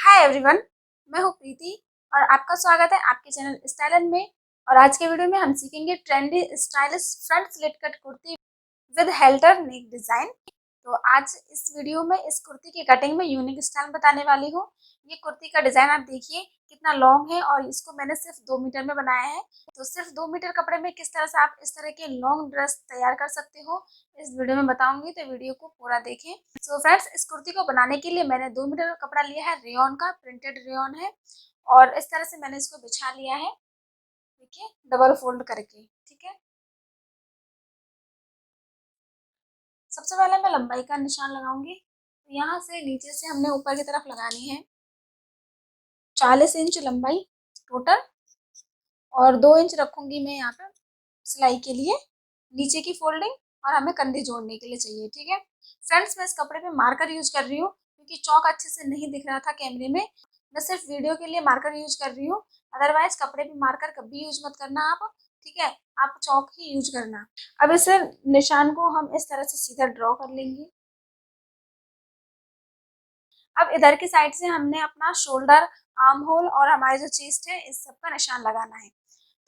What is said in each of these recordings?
Hi everyone, मैं हूँ प्रीति और आपका स्वागत है आपके चैनल स्टाइलन में। और आज के वीडियो में हम सीखेंगे trendy stylish front slit cut kurti with helter neck design. तो आज इस वीडियो में इस कुर्ती की कटिंग में यूनिक स्टाइल बताने वाली हूँ। ये कुर्ती का डिजाइन आप देखिए कितना लॉन्ग है और इसको मैंने सिर्फ 2 मीटर में बनाया है। तो सिर्फ 2 मीटर कपड़े में किस तरह से आप इस तरह के लॉन्ग ड्रेस तैयार कर सकते हो इस वीडियो में बताऊंगी, तो वीडियो को पूरा देखें। सो फ्रेंड्स, इस कुर्ती को बनाने के लिए मैंने 2 मीटर का कपड़ा लिया है, रेयॉन का, प्रिंटेड रेयॉन है। और इस तरह से मैंने इसको बिछा लिया है, देखिए, डबल फोल्ड करके। ठीक है, सबसे पहले मैं लंबाई का निशान लगाऊंगी। तो यहाँ से नीचे से हमने ऊपर की तरफ लगानी है 40 इंच लंबाई टोटल, और 2 इंच रखूंगी मैं यहाँ पे सिलाई के लिए नीचे की फोल्डिंग, और हमें कंधे जोड़ने के लिए चाहिए। ठीक है फ्रेंड्स, मैं इस कपड़े पे मार्कर यूज कर रही हूँ क्योंकि चौक अच्छे से नहीं दिख रहा था कैमरे में। मैं सिर्फ वीडियो के लिए मार्कर यूज कर रही हूँ, अदरवाइज कपड़े पे मार्कर कभी यूज मत करना आप। ठीक है, आप चौक ही यूज करना। अब इस निशान को हम इस तरह से सीधा ड्रॉ कर लेंगे। अब इधर की साइड से हमने अपना शोल्डर, आर्म होल और हमारी जो चेस्ट है इस सब का निशान लगाना है।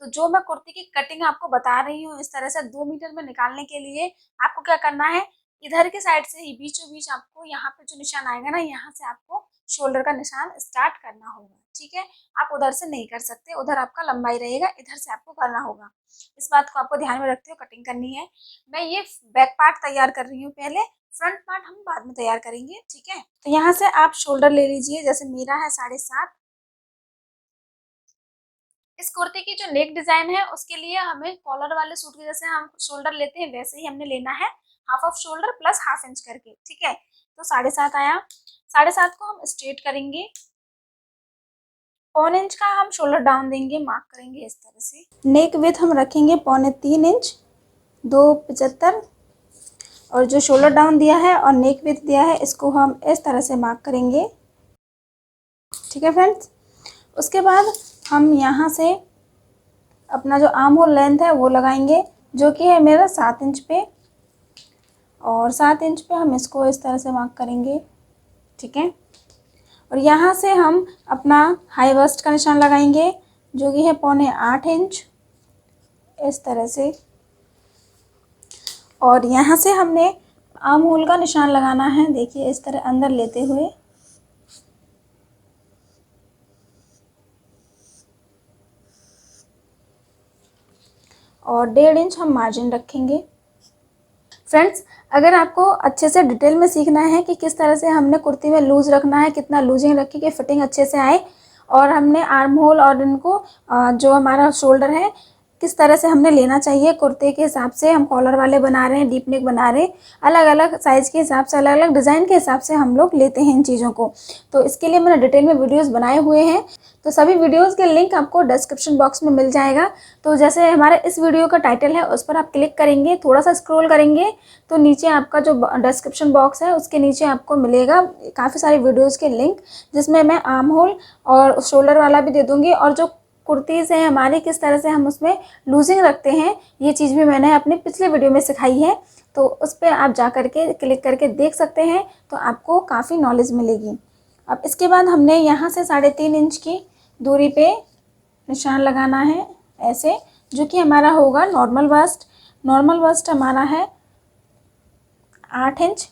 तो जो मैं कुर्ती की कटिंग आपको बता रही हूँ इस तरह से 2 मीटर में निकालने के लिए आपको क्या करना है, इधर की साइड से ही बीचों बीच आपको यहाँ पे जो निशान आएगा ना, यहाँ से आपको शोल्डर का निशान स्टार्ट करना होगा। ठीक है, आप उधर से नहीं कर सकते, उधर आपका लंबाई रहेगा, इधर से आपको करना होगा। इस बात को आपको ध्यान में रखते हुए कटिंग करनी है। मैं ये बैक पार्ट तैयार कर रही हूँ पहले, फ्रंट पार्ट हम बाद में तैयार करेंगे। ठीक है, तो यहाँ से आप शोल्डर ले लीजिए, जैसे मेरा है 7.5। इस कुर्ती की जो नेक डिजाइन है उसके लिए हमें कॉलर वाले सूट के जैसे हम शोल्डर लेते हैं वैसे ही हमने लेना है, half off shoulder plus half inch करके। ठीक है, तो 7.5 आया। 7.5 को हम स्ट्रेट करेंगे, 1.25 इंच का हम शोल्डर डाउन देंगे, मार्क करेंगे इस तरह से। नेक विथ हम रखेंगे 3.25 इंच, 2.75। और जो शोल्डर डाउन दिया है और नेक विथ दिया है इसको हम इस तरह से मार्क करेंगे। ठीक है फ्रेंड्स, उसके बाद हम यहाँ से अपना जो आर्म होल लेंथ है वो लगाएंगे, जो कि है मेरा 7 इंच पे, और 7 इंच पे हम इसको इस तरह से मार्क करेंगे। ठीक है, और यहाँ से हम अपना हाई बस्ट का निशान लगाएंगे, जो कि है 7.25 इंच इस तरह से। और यहाँ से हमने आर्म होल का निशान लगाना है, देखिए इस तरह अंदर लेते हुए। और 1.5 इंच हम मार्जिन रखेंगे। फ्रेंड्स, अगर आपको अच्छे से डिटेल में सीखना है कि किस तरह से हमने कुर्ती में लूज रखना है, कितना लूजिंग रखी कि फिटिंग अच्छे से आए, और हमने आर्म होल और इनको जो हमारा शोल्डर है किस तरह से हमने लेना चाहिए कुर्ते के हिसाब से, हम कॉलर वाले बना रहे हैं, डीप नेक बना रहे हैं, अलग अलग साइज़ के हिसाब से, अलग अलग डिज़ाइन के हिसाब से हम लोग लेते हैं इन चीज़ों को। तो इसके लिए मैंने डिटेल में वीडियोस बनाए हुए हैं, तो सभी वीडियोस के लिंक आपको डिस्क्रिप्शन बॉक्स में मिल जाएगा। तो जैसे हमारे इस वीडियो का टाइटल है उस पर आप क्लिक करेंगे, थोड़ा सा स्क्रॉल करेंगे तो नीचे आपका जो डिस्क्रिप्शन बॉक्स है उसके नीचे आपको मिलेगा काफ़ी सारे वीडियोस के लिंक, जिसमें मैं आर्म होल और शोल्डर वाला भी दे दूँगी, और जो कुर्तीज़ हैं हमारी किस तरह से हम उसमें लूजिंग रखते हैं ये चीज़ भी मैंने अपने पिछले वीडियो में सिखाई है। तो उस पर आप जा कर के क्लिक करके देख सकते हैं, तो आपको काफ़ी नॉलेज मिलेगी। अब इसके बाद हमने यहाँ से 3.5 इंच की दूरी पे निशान लगाना है ऐसे, जो कि हमारा होगा नॉर्मल बस्ट। नॉर्मल बस्ट हमारा है 8 इंच,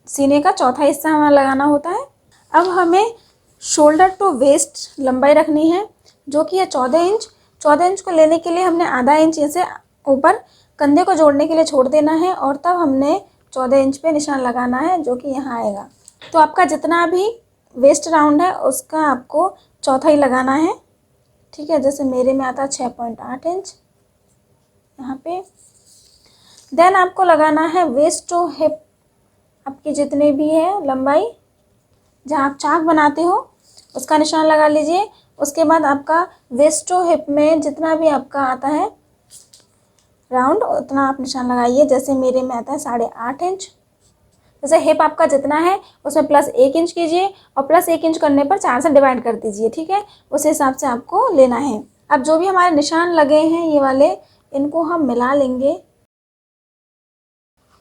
सीने का चौथा हिस्सा हमें लगाना होता है। अब हमें शोल्डर टू वेस्ट लंबाई रखनी है, जो कि है 14 इंच। 14 इंच को लेने के लिए हमने आधा इंच ऐसे ऊपर कंधे को जोड़ने के लिए छोड़ देना है, और तब हमने 14 इंच पे निशान लगाना है, जो कि यहाँ आएगा। तो आपका जितना भी वेस्ट राउंड है उसका आपको चौथा ही लगाना है। ठीक है, जैसे मेरे में आता है 6.8 इंच यहाँ पे। देन आपको लगाना है वेस्ट टू हिप, आपकी जितनी भी है लंबाई, जहाँ आप चाक बनाते हो उसका निशान लगा लीजिए। उसके बाद आपका वेस्ट टू हिप में जितना भी आपका आता है राउंड उतना आप निशान लगाइए। जैसे मेरे में आता है 8.5 इंच, जैसे हिप आपका जितना है उसमें प्लस 1 इंच कीजिए, और प्लस 1 इंच करने पर 4 से डिवाइड कर दीजिए। ठीक है, उस हिसाब से आपको लेना है। अब जो भी हमारे निशान लगे हैं ये वाले, इनको हम मिला लेंगे।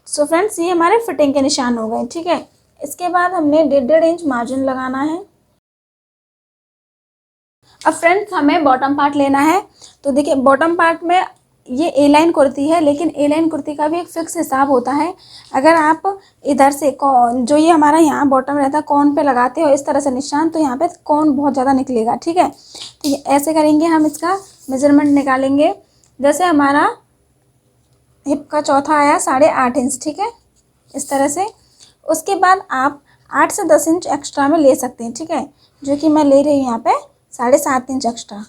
सो फ्रेंड्स, ये हमारे फिटिंग के निशान हो गए। ठीक है, इसके बाद हमने 1.5 इंच मार्जिन लगाना है। अब फ्रेंड्स हमें बॉटम पार्ट लेना है। तो देखिए बॉटम पार्ट में ये ए लाइन कुर्ती है, लेकिन ए लाइन कुर्ती का भी एक फिक्स हिसाब होता है। अगर आप इधर से कौन जो ये हमारा यहाँ बॉटम रहता है कौन पे लगाते हो इस तरह से निशान, तो यहाँ पे कौन बहुत ज़्यादा निकलेगा। ठीक है, तो ये ऐसे करेंगे, हम इसका मेजरमेंट निकालेंगे। जैसे हमारा हिप का चौथा आया 8.5 इंच, ठीक है, इस तरह से। उसके बाद आप 8 से 10 इंच एक्स्ट्रा में ले सकते हैं, ठीक है, जो कि मैं ले रही हूँ यहाँ पे 7.5 इंच एक्स्ट्रा।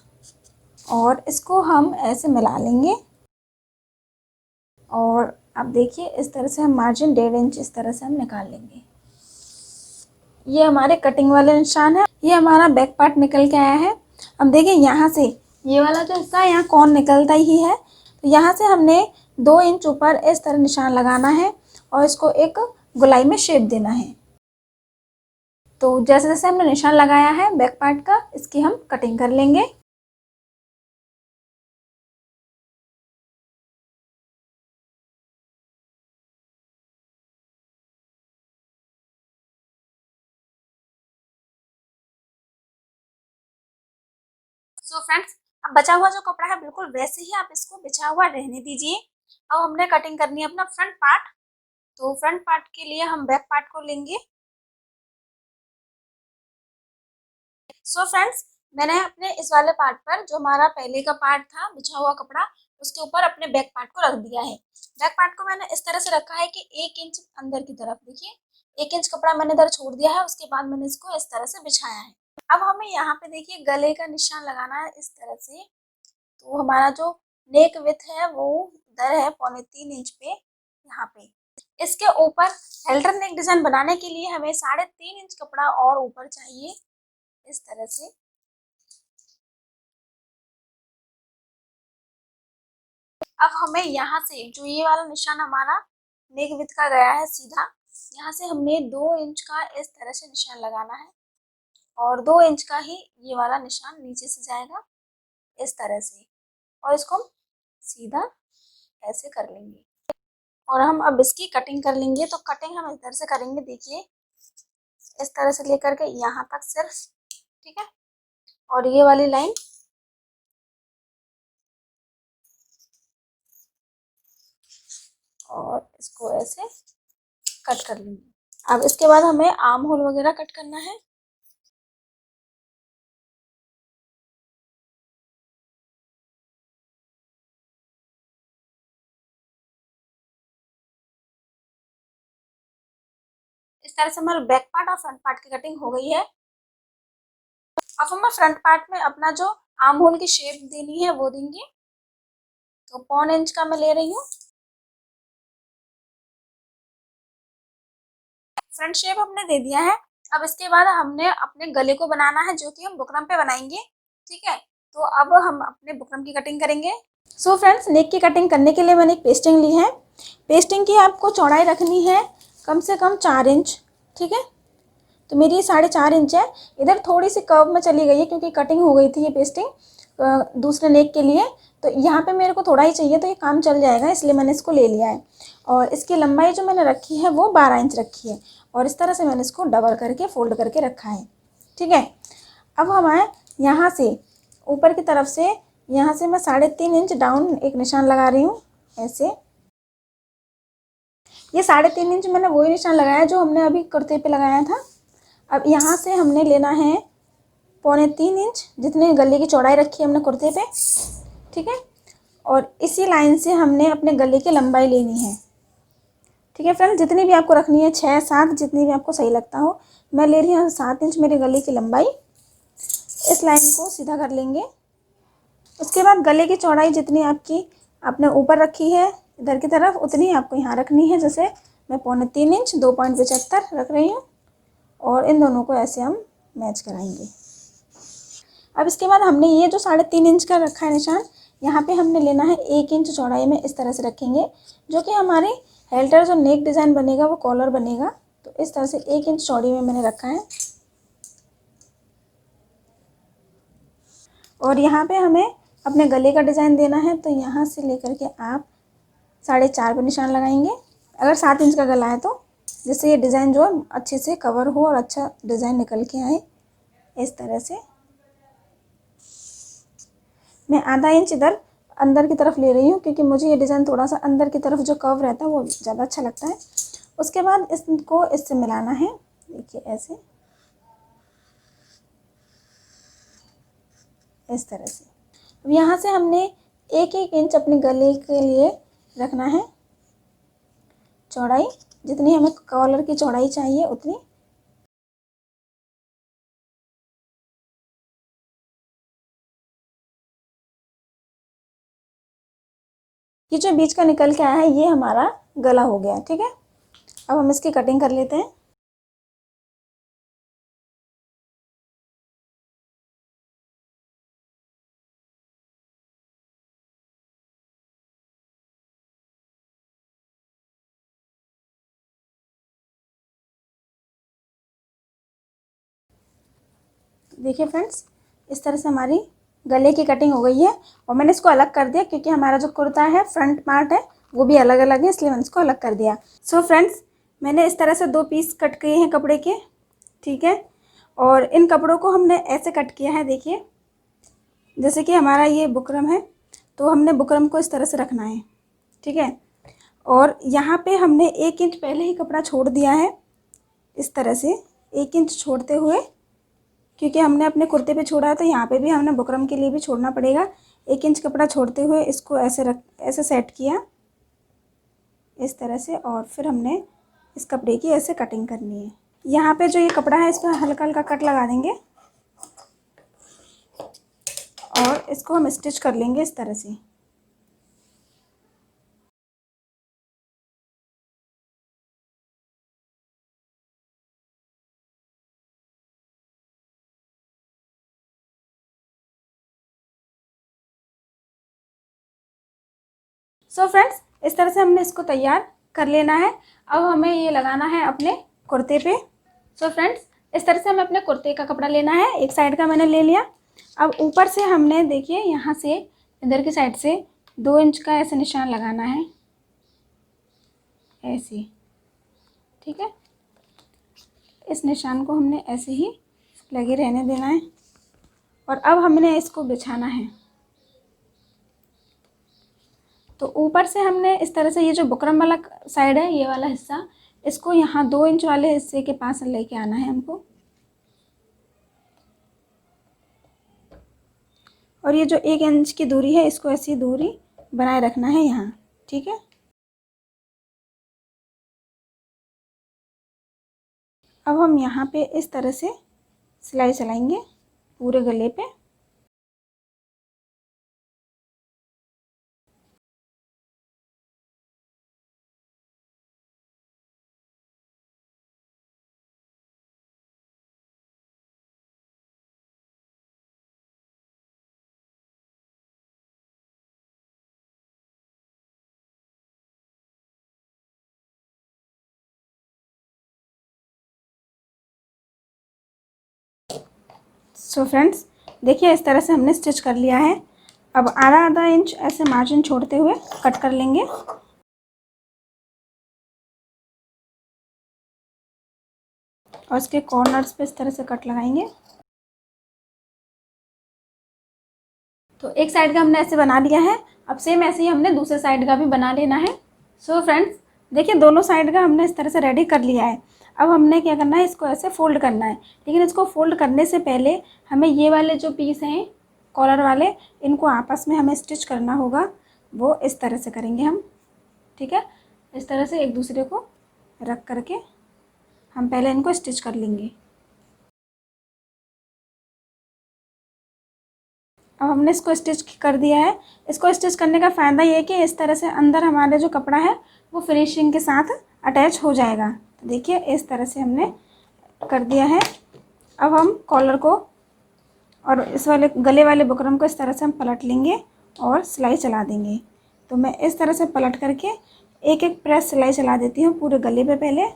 और इसको हम ऐसे मिला लेंगे और अब देखिए इस तरह से हम मार्जिन 1.5 इंच इस तरह से हम निकाल लेंगे। ये हमारे कटिंग वाले निशान है। ये हमारा बैक पार्ट निकल के आया है। अब देखिए यहाँ से ये वाला जो हिस्सा है यहाँ कौन निकलता ही है, तो यहाँ से हमने 2 इंच ऊपर इस तरह निशान लगाना है और इसको एक गोलाई में शेप देना है। तो जैसे जैसे हमने निशान लगाया है बैक पार्ट का, इसकी हम कटिंग कर लेंगे। सो फ्रेंड्स, अब बचा हुआ जो कपड़ा है बिल्कुल वैसे ही आप इसको बिछा हुआ रहने दीजिए। अब हमने कटिंग करनी है अपना फ्रंट पार्ट। तो फ्रंट पार्ट के लिए हम बैक पार्ट को लेंगे। सो फ्रेंड्स, मैंने अपने इस वाले पार्ट पर जो हमारा पहले का पार्ट था बिछा हुआ कपड़ा, उसके ऊपर अपने बैक पार्ट को रख दिया है। बैक पार्ट को मैंने इस तरह से रखा है कि 1 इंच अंदर की तरफ, देखिए 1 इंच कपड़ा मैंने इधर छोड़ दिया है। उसके बाद मैंने इसको इस तरह से बिछाया है। अब हमें यहाँ पे देखिए गले का निशान लगाना है इस तरह से। तो हमारा जो नेक विथ है वो इधर है 3.25 इंच पे यहाँ पे। इसके ऊपर हेल्टर नेक डिजाइन बनाने के लिए हमें 3.5 इंच कपड़ा और ऊपर चाहिए इस तरह से। अब हमें यहाँ से जो ये वाला निशान हमारा नेक विथ का गया है सीधा, यहाँ से हमने 2 इंच का इस तरह से निशान लगाना है और 2 इंच का ही ये वाला निशान नीचे से जाएगा इस तरह से, और इसको हम सीधा ऐसे कर लेंगे और हम अब इसकी कटिंग कर लेंगे। तो कटिंग हम इधर से करेंगे, देखिए इस तरह से लेकर के यहाँ तक सिर्फ, ठीक है, और ये वाली लाइन और इसको ऐसे कट कर लेंगे। अब इसके बाद हमें आर्म होल वगैरह कट करना है। इस तरह से हमारा बैक पार्ट और फ्रंट पार्ट की कटिंग हो गई है। अब हमें फ्रंट पार्ट में अपना जो आर्म होल की शेप देनी है वो देंगे। तो 1.25 इंच का मैं ले रही हूँ। फ्रंट शेप हमने दे दिया है। अब इसके बाद हमने अपने गले को बनाना है, जो कि हम बुकरम पे बनाएंगे, ठीक है। तो अब हम अपने बुकरम की कटिंग करेंगे। सो फ्रेंड्स, नेक की कटिंग करने के लिए मैंने एक पेस्टिंग ली है। पेस्टिंग की आपको चौड़ाई रखनी है कम से कम 4 इंच, ठीक है। तो मेरी ये 4.5 इंच है। इधर थोड़ी सी कर्व में चली गई है क्योंकि कटिंग हो गई थी ये पेस्टिंग दूसरे नेक के लिए। तो यहाँ पे मेरे को थोड़ा ही चाहिए, तो ये काम चल जाएगा, इसलिए मैंने इसको ले लिया है। और इसकी लंबाई जो मैंने रखी है वो 12 इंच रखी है और इस तरह से मैंने इसको डबल करके फोल्ड करके रखा है, ठीक है। अब हमारे यहाँ से ऊपर की तरफ से, यहाँ से मैं 3.5 इंच डाउन एक निशान लगा रही हूँ ऐसे। ये 3.5 इंच मैंने वही निशान लगाया जो हमने अभी कुर्ते पे लगाया था। अब यहाँ से हमने लेना है 3.25 इंच, जितने गले की चौड़ाई रखी है हमने कुर्ते पे, ठीक है। और इसी लाइन से हमने अपने गले की लंबाई लेनी है, ठीक है फ्रेंड्स। जितनी भी आपको रखनी है, 6-7, जितनी भी आपको सही लगता हो। मैं ले रही हूँ 7 इंच मेरे गले की लंबाई। इस लाइन को सीधा कर लेंगे। उसके बाद गले की चौड़ाई जितनी आपकी आपने ऊपर रखी है इधर की तरफ, उतनी ही आपको यहाँ रखनी है। जैसे मैं 3.25 इंच 2.75 रख रही हूँ और इन दोनों को ऐसे हम मैच कराएंगे। अब इसके बाद हमने ये जो 3.5 इंच का रखा है निशान, यहाँ पे हमने लेना है 1 इंच चौड़ाई में इस तरह से रखेंगे, जो कि हमारे हेल्टर जो नेक डिज़ाइन बनेगा वो कॉलर बनेगा। तो इस तरह से 1 इंच चौड़ी में मैंने रखा है। और यहाँ पे हमें अपने गले का डिज़ाइन देना है, तो यहाँ से लेकर के आप 4.5 पे निशान लगाएंगे अगर 7 इंच का गला है तो, जिससे ये डिज़ाइन जो है अच्छे से कवर हो और अच्छा डिज़ाइन निकल के आए इस तरह से। मैं आधा इंच इधर अंदर की तरफ ले रही हूँ, क्योंकि मुझे ये डिज़ाइन थोड़ा सा अंदर की तरफ जो कर्व रहता है वो ज़्यादा अच्छा लगता है। उसके बाद इसको इससे मिलाना है, देखिए ऐसे, इस तरह से। अब यहाँ से हमने 1-1 इंच अपने गले के लिए रखना है चौड़ाई, जितनी हमें कॉलर की चौड़ाई चाहिए उतनी। ये जो बीच का निकल के आया है ये हमारा गला हो गया, ठीक है। अब हम इसकी कटिंग कर लेते हैं। देखिए फ्रेंड्स, इस तरह से हमारी गले की कटिंग हो गई है। और मैंने इसको अलग कर दिया, क्योंकि हमारा जो कुर्ता है फ्रंट पार्ट है वो भी अलग अलग है, इसलिए मैंने इसको अलग कर दिया। सो फ्रेंड्स, मैंने इस तरह से 2 पीस कट किए हैं कपड़े के, ठीक है। और इन कपड़ों को हमने ऐसे कट किया है, देखिए जैसे कि हमारा ये बुकरम है, तो हमने बुकरम को इस तरह से रखना है, ठीक है। और यहाँ पे हमने 1 इंच पहले ही कपड़ा छोड़ दिया है, इस तरह से 1 इंच छोड़ते हुए, क्योंकि हमने अपने कुर्ते पे छोड़ा है तो यहाँ पे भी हमने बुकरम के लिए भी छोड़ना पड़ेगा। 1 इंच कपड़ा छोड़ते हुए इसको ऐसे सेट किया इस तरह से, और फिर हमने इस कपड़े की ऐसे कटिंग करनी है। यहाँ पे जो ये कपड़ा है इस पर हल्का हल्का कट लगा देंगे और इसको हम स्टिच कर लेंगे इस तरह से। सो फ्रेंड्स, इस तरह से हमने इसको तैयार कर लेना है। अब हमें ये लगाना है अपने कुर्ते पे। सो फ्रेंड्स, इस तरह से हमें अपने कुर्ते का कपड़ा लेना है, एक साइड का मैंने ले लिया। अब ऊपर से हमने देखिए यहाँ से इधर की साइड से 2 इंच का ऐसे निशान लगाना है, ऐसे, ठीक है। इस निशान को हमने ऐसे ही लगे रहने देना है। और अब हमने इसको बिछाना है। तो ऊपर से हमने इस तरह से ये जो बुकरम वाला साइड है, ये वाला हिस्सा, इसको यहाँ 2 इंच वाले हिस्से के पास लेके आना है हमको। और ये जो 1 इंच की दूरी है इसको ऐसी दूरी बनाए रखना है यहाँ, ठीक है। अब हम यहाँ पे इस तरह से सिलाई चलाएंगे पूरे गले पे। सो फ्रेंड्स, देखिए इस तरह से हमने स्टिच कर लिया है। अब आधा आधा इंच ऐसे मार्जिन छोड़ते हुए कट कर लेंगे। और इसके कॉर्नर्स पे इस तरह से कट लगाएंगे। तो एक साइड का हमने ऐसे बना लिया है। अब सेम ऐसे ही हमने दूसरे साइड का भी बना लेना है। सो फ्रेंड्स, देखिए दोनों साइड का हमने इस तरह से रेडी कर लिया है। अब हमने क्या करना है, इसको ऐसे फोल्ड करना है। लेकिन इसको फोल्ड करने से पहले हमें ये वाले जो पीस हैं कॉलर वाले, इनको आपस में हमें स्टिच करना होगा। वो इस तरह से करेंगे हम, ठीक है। इस तरह से एक दूसरे को रख करके हम पहले इनको स्टिच कर लेंगे। अब हमने इसको स्टिच कर दिया है। इसको स्टिच करने का फ़ायदा ये है कि इस तरह से अंदर हमारे जो कपड़ा है वो फिनिशिंग के साथ अटैच हो जाएगा। तो देखिए इस तरह से हमने कर दिया है। अब हम कॉलर को और इस वाले गले वाले बुकरम को इस तरह से हम पलट लेंगे और सिलाई चला देंगे। तो मैं इस तरह से पलट करके एक एक प्रेस सिलाई चला देती हूँ पूरे गले पे पहले।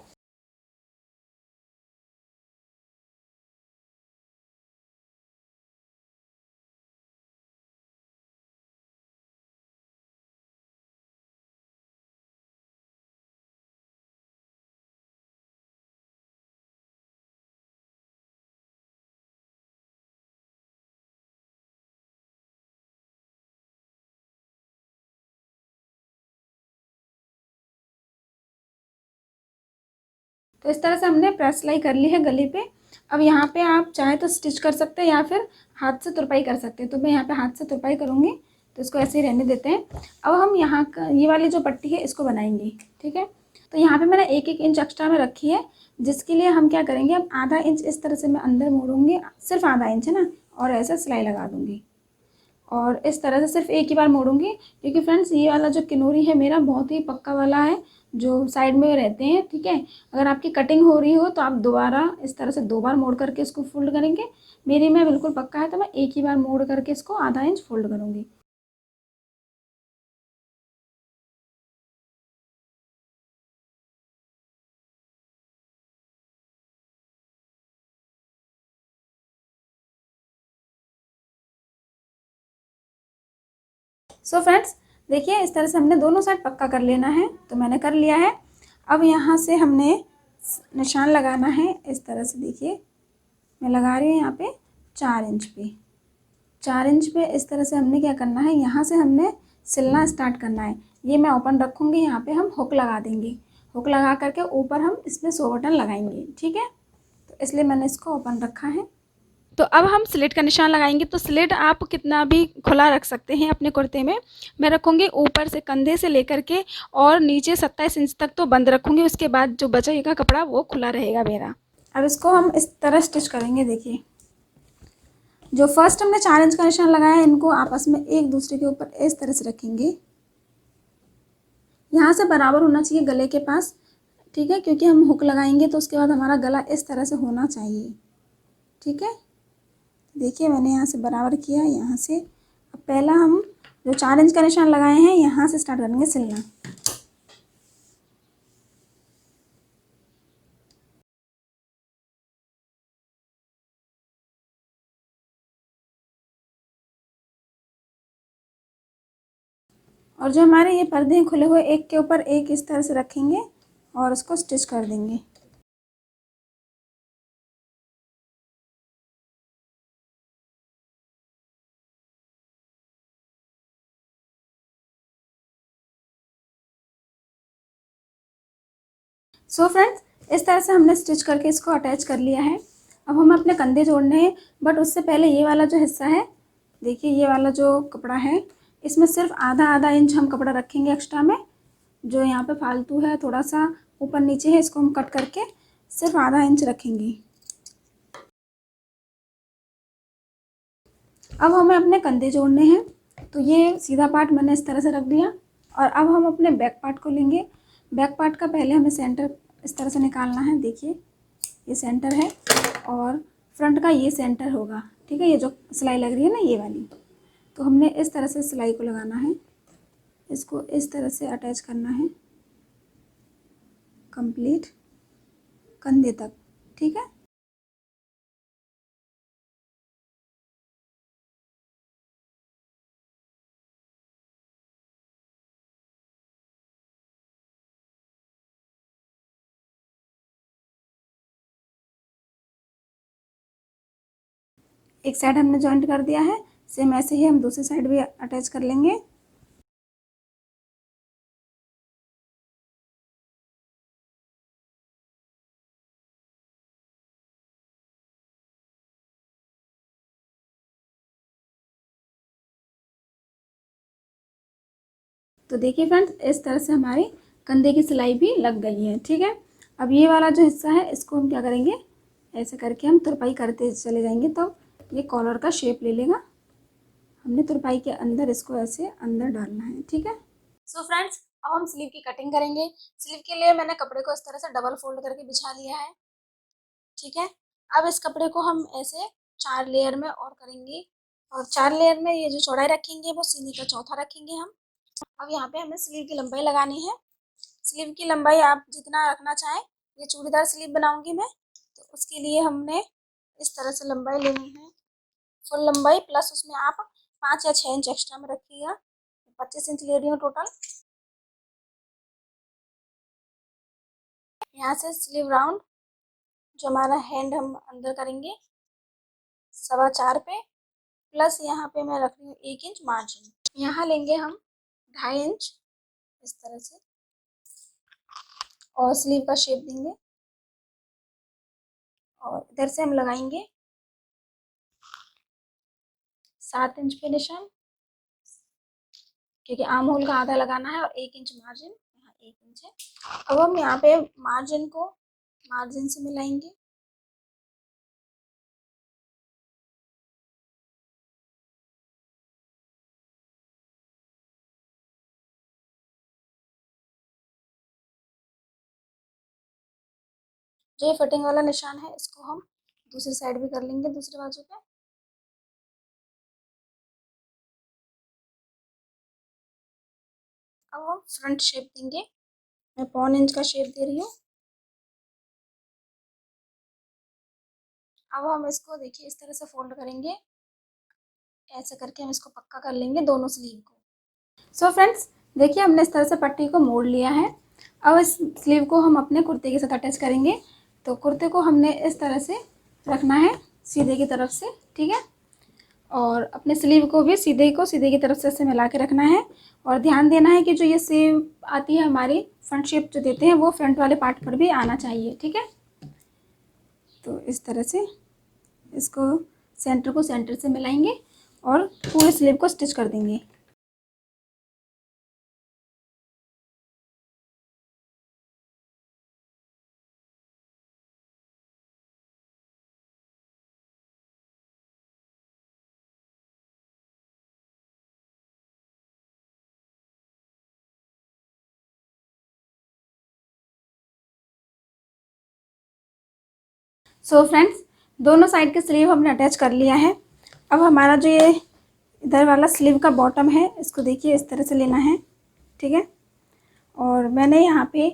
तो इस तरह से हमने प्रेस सिलाई कर ली है गले पे। अब यहाँ पे आप चाहे तो स्टिच कर सकते हैं या फिर हाथ से तुरपाई कर सकते हैं। तो मैं यहाँ पे हाथ से तुरपाई करूँगी, तो इसको ऐसे ही रहने देते हैं। अब हम यहाँ का ये वाली जो पट्टी है इसको बनाएंगे, ठीक है। तो यहाँ पे मैंने 1-1 इंच एक्स्ट्रा में रखी है, जिसके लिए हम क्या करेंगे, अब आधा इंच इस तरह से मैं अंदर मोड़ूंगी, सिर्फ आधा इंच है ना, और ऐसे सिलाई लगा दूँगी। और इस तरह से सिर्फ एक ही बार मोड़ूंगी, क्योंकि फ्रेंड्स ये वाला जो किनोरी है मेरा बहुत ही पक्का वाला है, जो साइड में रहते हैं, ठीक है। अगर आपकी कटिंग हो रही हो तो आप दोबारा इस तरह से 2 बार मोड़ करके इसको फोल्ड करेंगे। मेरी में बिल्कुल पक्का है तो मैं एक ही बार मोड़ करके इसको आधा इंच फोल्ड करूँगी। सो फ्रेंड्स देखिए, इस तरह से हमने दोनों साइड पक्का कर लेना है, तो मैंने कर लिया है। अब यहाँ से हमने निशान लगाना है इस तरह से। देखिए मैं लगा रही हूँ यहाँ पे 4 इंच पे, 4 इंच पे इस तरह से हमने क्या करना है, यहाँ से हमने सिलना स्टार्ट करना है। ये मैं ओपन रखूँगी, यहाँ पे हम हुक लगा देंगे। हुक लगा करके ऊपर हम इसमें 100 बटन लगाएंगे, ठीक है। तो इसलिए मैंने इसको ओपन रखा है। तो अब हम स्लिट का निशान लगाएंगे। तो स्लिट आप कितना भी खुला रख सकते हैं अपने कुर्ते में। मैं रखूँगी ऊपर से कंधे से लेकर के और नीचे 27 इंच तक तो बंद रखूँगी, उसके बाद जो बचेगा कपड़ा वो खुला रहेगा मेरा। अब इसको हम इस तरह स्टिच करेंगे। देखिए जो फर्स्ट हमने 4 इंच का निशान लगाया है, इनको आपस में एक दूसरे के ऊपर इस तरह से रखेंगे। यहाँ से बराबर होना चाहिए गले के पास, ठीक है, क्योंकि हम हुक लगाएंगे तो उसके बाद हमारा गला इस तरह से होना चाहिए, ठीक है। देखिए मैंने यहाँ से बराबर किया, यहाँ से। अब पहला हम जो 4 इंच का निशान लगाए हैं यहाँ से स्टार्ट करेंगे सिलना। और जो हमारे ये पर्दे हैं खुले हुए, एक के ऊपर एक इस तरह से रखेंगे और उसको स्टिच कर देंगे। सो फ्रेंड्स इस तरह से हमने स्टिच करके इसको अटैच कर लिया है। अब हमें अपने कंधे जोड़ने हैं, बट उससे पहले ये वाला जो हिस्सा है, देखिए ये वाला जो कपड़ा है, इसमें सिर्फ आधा आधा इंच हम कपड़ा रखेंगे एक्स्ट्रा में। जो यहाँ पे फालतू है थोड़ा सा ऊपर नीचे है, इसको हम कट करके सिर्फ आधा इंच रखेंगे। अब हमें अपने कंधे जोड़ने हैं, तो ये सीधा पार्ट मैंने इस तरह से रख दिया। और अब हम अपने बैक पार्ट को लेंगे। बैक पार्ट का पहले हमें सेंटर इस तरह से निकालना है। देखिए ये सेंटर है और फ्रंट का ये सेंटर होगा, ठीक है। ये जो सिलाई लग रही है ना ये वाली, तो हमने इस तरह से सिलाई को लगाना है, इसको इस तरह से अटैच करना है कंप्लीट कंधे तक, ठीक है। एक साइड हमने जॉइंट कर दिया है, सेम ऐसे ही हम दूसरी साइड भी अटैच कर लेंगे। तो देखिए फ्रेंड्स इस तरह से हमारी कंधे की सिलाई भी लग गई है, ठीक है। अब ये वाला जो हिस्सा है इसको हम क्या करेंगे, ऐसे करके हम तुरपाई करते चले जाएंगे, तब ये कॉलर का शेप ले लेगा। हमने तुरपाई के अंदर इसको ऐसे अंदर डालना है, ठीक है। सो फ्रेंड्स अब हम स्लीव की कटिंग करेंगे। स्लीव के लिए मैंने कपड़े को इस तरह से डबल फोल्ड करके बिछा लिया है, ठीक है। अब इस कपड़े को हम ऐसे 4 लेयर में और करेंगे, और 4 लेयर में ये जो चौड़ाई रखेंगे वो सीने का चौथा रखेंगे हम। अब यहाँ पे हमें स्लीव की लंबाई लगानी है। स्लीव की लंबाई आप जितना रखना चाहें, ये चूड़ीदार स्लीव बनाऊंगी मैं, तो उसके लिए हमने इस तरह से लंबाई लेनी है, फुल लंबाई प्लस उसमें आप 5 या 6 इंच एक्स्ट्रा में रखिएगा। 25 इंच ले रही हूँ टोटल। यहाँ से स्लीव राउंड जो हमारा हैंड हम अंदर करेंगे 4.25 पे, प्लस यहाँ पे मैं रख रही हूँ 1 इंच मार्जिन। यहाँ लेंगे हम 2.5 इंच इस तरह से, और स्लीव का शेप देंगे। और इधर से हम लगाएंगे 7 इंच पे निशान, क्योंकि आर्म होल का आधा लगाना है और 1 इंच मार्जिन, यहाँ 1 इंच है। अब हम यहाँ पे मार्जिन को मार्जिन से मिलाएंगे। जो ये फिटिंग वाला निशान है इसको हम दूसरी साइड भी कर लेंगे, दूसरी बाजू पे। अब हम फ्रंट शेप देंगे, मैं 1.25 इंच का शेप दे रही हूँ। अब हम इसको देखिए इस तरह से फोल्ड करेंगे, ऐसे करके हम इसको पक्का कर लेंगे दोनों स्लीव को। सो फ्रेंड्स देखिए हमने इस तरह से पट्टी को मोड़ लिया है। अब इस स्लीव को हम अपने कुर्ते के साथ अटैच करेंगे। तो कुर्ते को हमने इस तरह से रखना है सीधे की तरफ से, ठीक है। और अपने स्लीव को भी सीधे की तरफ से ऐसे मिला के रखना है। और ध्यान देना है कि जो ये सेव आती है हमारी फ्रंट शेप जो देते हैं वो फ्रंट वाले पार्ट पर भी आना चाहिए, ठीक है। तो इस तरह से इसको सेंटर को सेंटर से मिलाएंगे और पूरे स्लीव को स्टिच कर देंगे। सो फ्रेंड्स दोनों साइड के स्लीव हमने अटैच कर लिया है। अब हमारा जो ये इधर वाला स्लीव का बॉटम है इसको देखिए इस तरह से लेना है, ठीक है। और मैंने यहाँ पे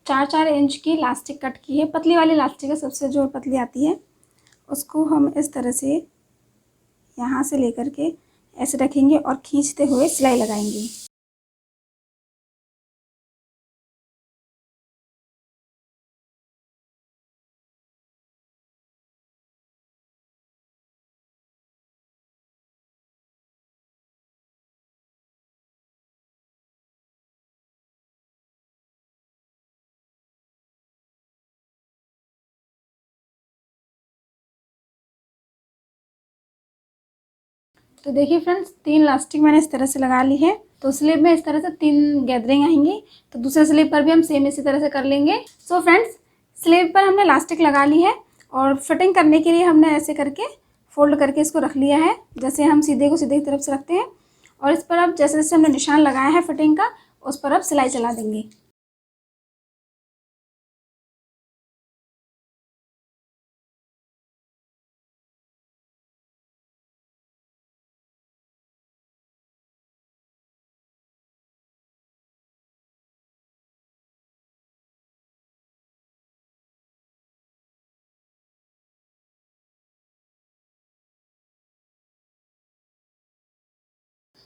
4-4 इंच की इलास्टिक कट की है, पतली वाली इलास्टिक है, सबसे जो पतली आती है। उसको हम इस तरह से यहाँ से लेकर के ऐसे रखेंगे और खींचते हुए सिलाई लगाएंगे। तो देखिए फ्रेंड्स 3 इलास्टिक मैंने इस तरह से लगा ली है। तो स्लीव में इस तरह से 3 गैदरिंग आएंगी। तो दूसरे स्लीव पर भी हम सेम इसी तरह से कर लेंगे। सो फ्रेंड्स स्लीव पर हमने इलास्टिक लगा ली है और फिटिंग करने के लिए हमने ऐसे करके फोल्ड करके इसको रख लिया है, जैसे हम सीधे को सीधे की तरफ से रखते हैं। और इस पर अब जैसे जैसे हमने निशान लगाया है फिटिंग का, उस पर अब सिलाई चला देंगे।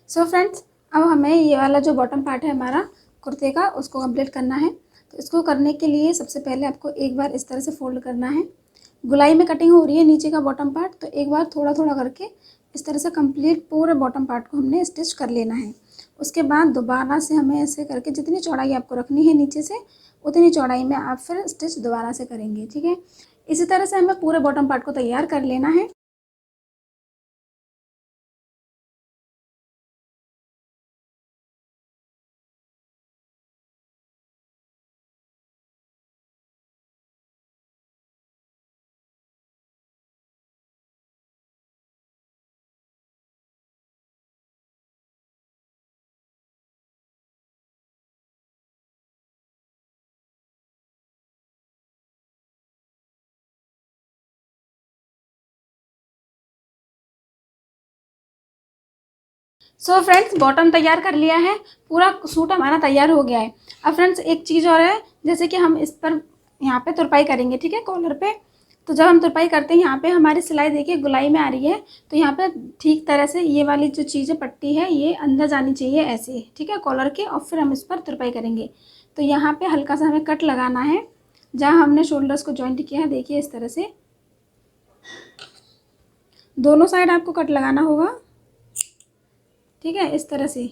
सो फ्रेंड्स अब हमें ये वाला जो बॉटम पार्ट है हमारा कुर्ते का उसको कंप्लीट करना है। तो इसको करने के लिए सबसे पहले आपको एक बार इस तरह से फोल्ड करना है। गुलाई में कटिंग हो रही है नीचे का बॉटम पार्ट, तो एक बार थोड़ा थोड़ा करके इस तरह से कंप्लीट पूरे बॉटम पार्ट को हमने स्टिच कर लेना है। उसके बाद दोबारा से हमें ऐसे करके जितनी चौड़ाई आपको रखनी है नीचे से उतनी चौड़ाई में आप फिर स्टिच दोबारा से करेंगे, ठीक है। इसी तरह से हमें पूरे बॉटम पार्ट को तैयार कर लेना है। सो फ्रेंड्स बॉटम तैयार कर लिया है, पूरा सूट हमारा तैयार हो गया है। अब फ्रेंड्स एक चीज़ और है, जैसे कि हम इस पर यहाँ पे तुरपाई करेंगे, ठीक है, कॉलर पे। तो जब हम तुरपाई करते हैं यहाँ पे हमारी सिलाई देखिए गुलाई में आ रही है। तो यहाँ पे ठीक तरह से ये वाली जो चीज़ है पट्टी है ये अंदर जानी चाहिए ऐसे, ठीक है, कॉलर के। और फिर हम इस पर तुरपाई करेंगे। तो यहाँ पे हल्का सा हमें कट लगाना है जहाँ हमने शोल्डर्स को जॉइंट किया है, देखिए इस तरह से दोनों साइड आपको कट लगाना होगा, ठीक है, इस तरह से।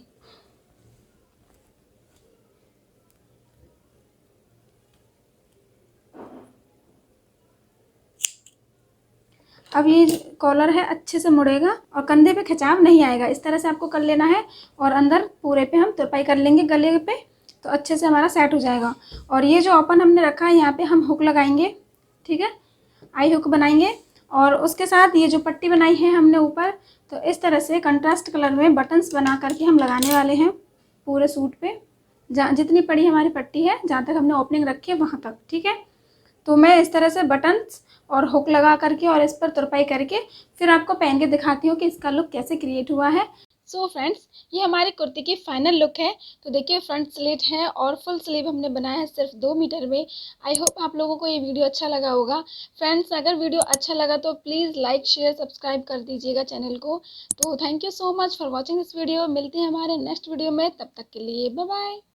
अब ये कॉलर है अच्छे से मुड़ेगा और कंधे पे खिंचाव नहीं आएगा। इस तरह से आपको कर लेना है और अंदर पूरे पे हम तुरपाई कर लेंगे गले पे, तो अच्छे से हमारा सेट हो जाएगा। और ये जो ओपन हमने रखा है यहाँ पे हम हुक लगाएंगे, ठीक है, आई हुक बनाएंगे। और उसके साथ ये जो पट्टी बनाई है हमने ऊपर, तो इस तरह से कंट्रास्ट कलर में बटन्स बना करके हम लगाने वाले हैं पूरे सूट पे, जहाँ जितनी पड़ी हमारी पट्टी है, जहाँ तक हमने ओपनिंग रखी है वहाँ तक, ठीक है। तो मैं इस तरह से बटन्स और हुक लगा करके और इस पर तुरपाई करके फिर आपको पहन के दिखाती हूँ कि इसका लुक कैसे क्रिएट हुआ है। सो फ्रेंड्स, ये हमारी कुर्ती की फाइनल लुक है। तो देखिए फ्रंट स्लीट है और फुल स्लीव हमने बनाया है सिर्फ 2 मीटर में। आई होप आप लोगों को ये वीडियो अच्छा लगा होगा। फ्रेंड्स, अगर वीडियो अच्छा लगा तो प्लीज़ लाइक शेयर सब्सक्राइब कर दीजिएगा चैनल को। तो thank you so much for watching this video. मिलते हैं हमारे नेक्स्ट वीडियो में, तब तक के लिए बाय बाय।